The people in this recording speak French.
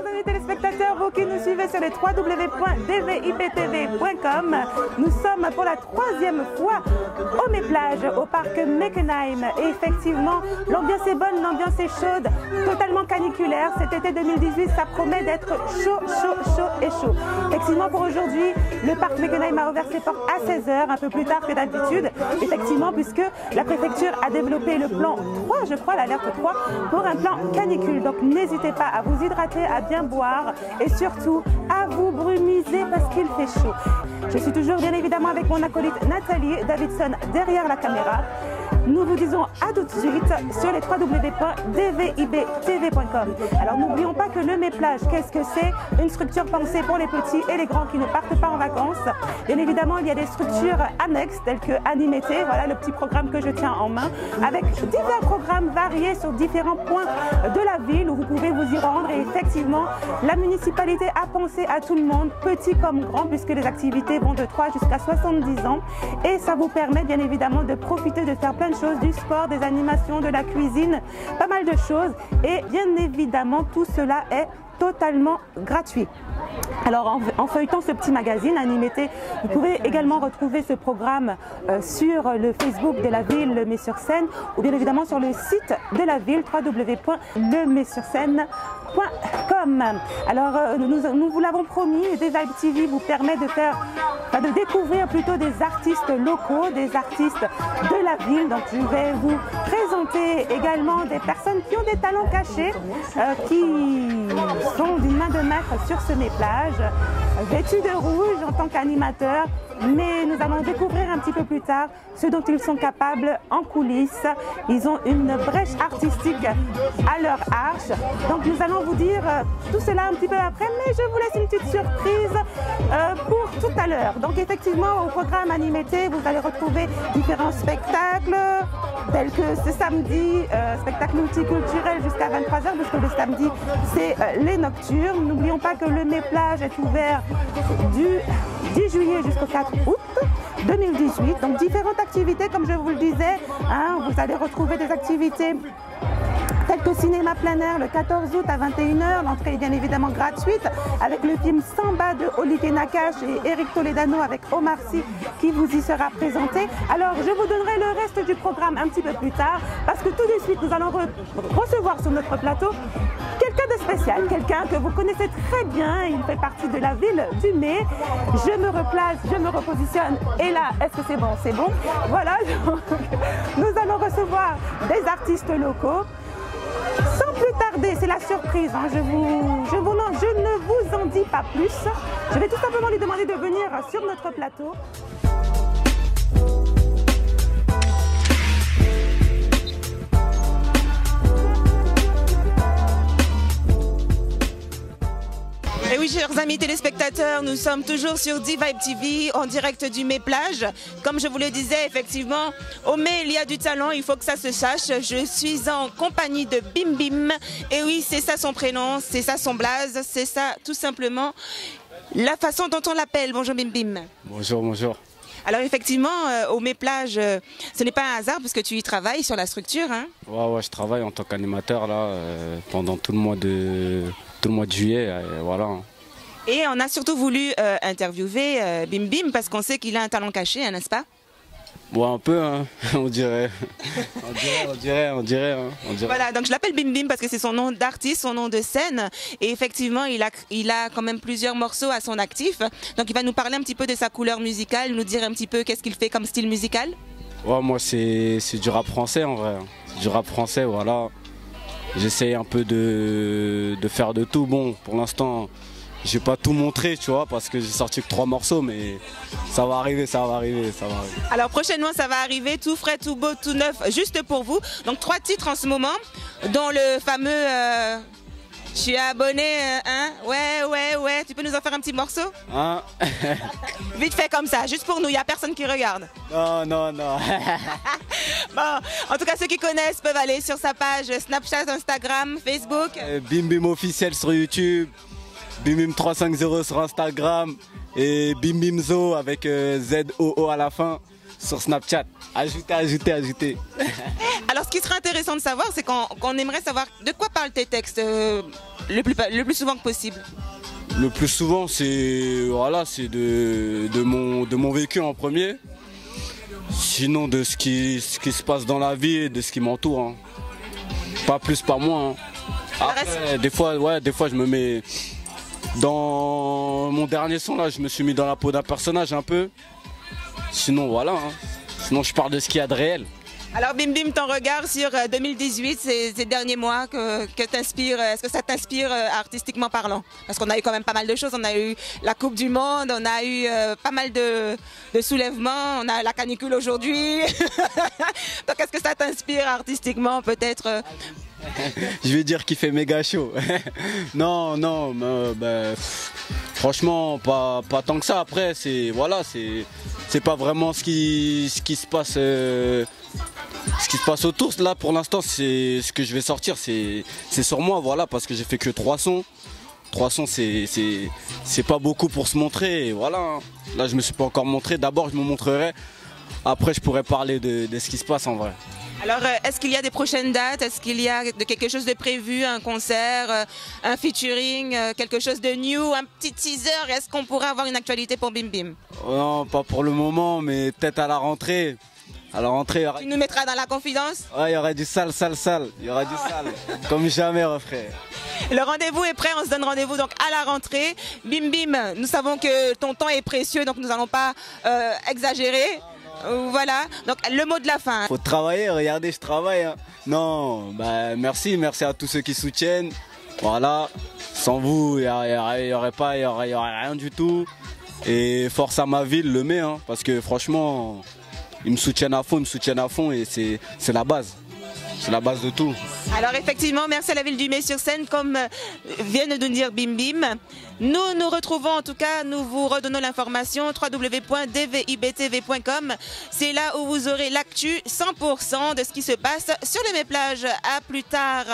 chers amis téléspectateurs, vous qui nous suivez sur les www.dviptv.com. Nous sommes pour la 3e fois au Méplage, au parc Meckenheim. Et effectivement, l'ambiance est bonne, l'ambiance est chaude, totalement caniculaire. Cet été 2018, ça promet d'être chaud, chaud, chaud et chaud. Effectivement, pour aujourd'hui, le parc Meckenheim a ouvert ses portes à 16 h, un peu plus tard que d'habitude. Effectivement, puisque la préfecture a développé le plan 3, je crois, l'alerte 3, pour un plan canicule. Donc n'hésitez pas à vous hydrater, à bien boire et surtout à vous brumiser parce qu'il fait chaud. Je suis toujours bien évidemment avec mon acolyte Nathalie Davidson derrière la caméra. Nous vous disons à tout de suite sur les www.dviptv.com. Alors n'oublions pas que le Méplage, qu'est-ce que c'est? Une structure pensée pour les petits et les grands qui ne partent pas en vacances. Bien évidemment, il y a des structures annexes telles que Animété, voilà le petit programme que je tiens en main, avec divers programmes variés sur différents points de la ville où vous pouvez vous y rendre. Et effectivement, la municipalité a pensé à tout le monde, petit comme grand, puisque les activités vont de 3 jusqu'à 70 ans. Et ça vous permet bien évidemment de profiter de faire plein de choses, du sport, des animations, de la cuisine, pas mal de choses. Et bien évidemment, tout cela est totalement gratuit. Alors en feuilletant ce petit magazine Animété, vous pouvez également retrouver ce programme sur le Facebook de la ville Le Mets-sur-Seine ou bien évidemment sur le site de la ville www.lemets-sur-seine.com. Alors nous vous l'avons promis, Vibe TV vous permet de découvrir plutôt des artistes locaux, des artistes de la ville. Donc je vais vous présenter également des personnes qui ont des talents cachés, qui sont d'une main de maître sur ce Méplage, vêtus de rouge en tant qu'animateurs. Mais nous allons découvrir un petit peu plus tard ce dont ils sont capables en coulisses. Ils ont une brèche artistique à leur arche. Donc nous allons vous dire tout cela un petit peu après, mais je vous laisse une petite surprise pour tout à l'heure. Donc effectivement, au programme Animété, vous allez retrouver différents spectacles, tels que ce samedi, spectacle multiculturel jusqu'à 23 h, puisque le samedi, c'est les nocturnes. N'oublions pas que le Méplage est ouvert du 10 juillet jusqu'au 4 août 2018. Donc différentes activités, comme je vous le disais, hein, vous allez retrouver des activités telles que cinéma plein air le 14 août à 21 h. L'entrée est bien évidemment gratuite avec le film Samba de Olivier Nakache et Eric Toledano avec Omar Sy qui vous y sera présenté. Alors je vous donnerai le reste du programme un petit peu plus tard parce que tout de suite nous allons recevoir sur notre plateau quelqu'un de spécial, quelqu'un que vous connaissez très bien. Il fait partie de la ville du Mai. Je me replace, je me repositionne et là, est-ce que c'est bon? C'est bon. Voilà, donc, nous allons recevoir des artistes locaux. Sans plus tarder, c'est la surprise, hein. Je ne vous en dis pas plus. Je vais tout simplement lui demander de venir sur notre plateau. Et oui, chers amis téléspectateurs, nous sommes toujours sur Vibe TV en direct du Méplage. Comme je vous le disais, effectivement, au Mai, il y a du talent, il faut que ça se sache. Je suis en compagnie de Bim Bim. Et oui, c'est ça son prénom, c'est ça son blaze, c'est ça tout simplement la façon dont on l'appelle. Bonjour Bim Bim. Bonjour, bonjour. Alors effectivement, au Méplage, ce n'est pas un hasard puisque tu y travailles sur la structure. Hein. Ouais, je travaille en tant qu'animateur là pendant tout le mois de juillet, voilà. Et on a surtout voulu interviewer Bim Bim parce qu'on sait qu'il a un talent caché, hein, n'est-ce pas? Bon, un peu, hein, on dirait. on dirait. Voilà, donc je l'appelle Bim Bim parce que c'est son nom d'artiste, son nom de scène. Et effectivement, il a quand même plusieurs morceaux à son actif. Donc il va nous parler un petit peu de sa couleur musicale, nous dire un petit peu qu'est-ce qu'il fait comme style musical. Ouais, moi c'est du rap français en vrai. C'est du rap français, voilà. J'essaye un peu de faire de tout. Bon, pour l'instant, j'ai pas tout montré, tu vois, parce que j'ai sorti que 3 morceaux, mais ça va arriver. Alors prochainement, ça va arriver, tout frais, tout beau, tout neuf, juste pour vous. Donc 3 titres en ce moment, dont le fameux je suis abonné, hein? Ouais, tu peux nous en faire un petit morceau? Hein? Vite fait comme ça, juste pour nous, il n'y a personne qui regarde. Non. Bon, en tout cas, ceux qui connaissent peuvent aller sur sa page Snapchat, Instagram, Facebook. Bim Bim officiel sur YouTube, Bim Bim 350 sur Instagram et Bim Bim Zo avec ZOO à la fin sur Snapchat. Ajoutez. Alors, ce qui serait intéressant de savoir, c'est qu'on aimerait savoir de quoi parlent tes textes le plus souvent que possible. Le plus souvent, c'est voilà, c'est de mon vécu en premier. Sinon, de ce qui se passe dans la vie et de ce qui m'entoure. Hein. Pas plus, pas moins. Hein. Après, des fois, je me mets dans mon dernier son là, je me suis mis dans la peau d'un personnage un peu. Sinon, voilà. Hein. Sinon, je parle de ce qu'il y a de réel. Alors Bim Bim, ton regard sur 2018, ces derniers mois, est-ce que ça t'inspire artistiquement parlant? Parce qu'on a eu quand même pas mal de choses, on a eu la Coupe du Monde, on a eu pas mal de soulèvements, on a la canicule aujourd'hui. Donc est-ce que ça t'inspire artistiquement peut-être? Je vais dire qu'il fait méga chaud. Non, franchement, pas tant que ça. Après, c'est pas vraiment ce qui se passe. Ce qui se passe autour, là pour l'instant, c'est ce que je vais sortir, c'est sur moi, voilà, parce que j'ai fait que 3 sons. 3 sons, c'est pas beaucoup pour se montrer, et voilà. Là, je me suis pas encore montré. D'abord, je me montrerai. Après, je pourrais parler de ce qui se passe en vrai. Alors, est-ce qu'il y a des prochaines dates? Est-ce qu'il y a quelque chose de prévu, un concert, un featuring, quelque chose de new, un petit teaser? Est-ce qu'on pourrait avoir une actualité pour Bim Bim? Non, pas pour le moment, mais peut-être à la rentrée. À la rentrée, tu nous mettras dans la confidence? Ouais, il y aurait du sale. Il y aura du sale. Comme jamais, frère. Le rendez-vous est prêt, on se donne rendez-vous donc à la rentrée. Bim Bim, nous savons que ton temps est précieux, donc nous n'allons pas exagérer. Voilà, donc le mot de la fin. Faut travailler, regardez, je travaille. Hein. Non, merci à tous ceux qui soutiennent. Voilà, sans vous, il y aurait rien du tout. Et force à ma ville, le met, hein, parce que franchement, ils me soutiennent à fond et c'est la base. C'est la base de tout. Alors effectivement, merci à la ville du Mets-sur-Seine, comme vient de nous dire Bim Bim. Nous nous retrouvons, en tout cas, nous vous redonnons l'information www.dvibtv.com. C'est là où vous aurez l'actu 100% de ce qui se passe sur les Mets-Plages. À plus tard.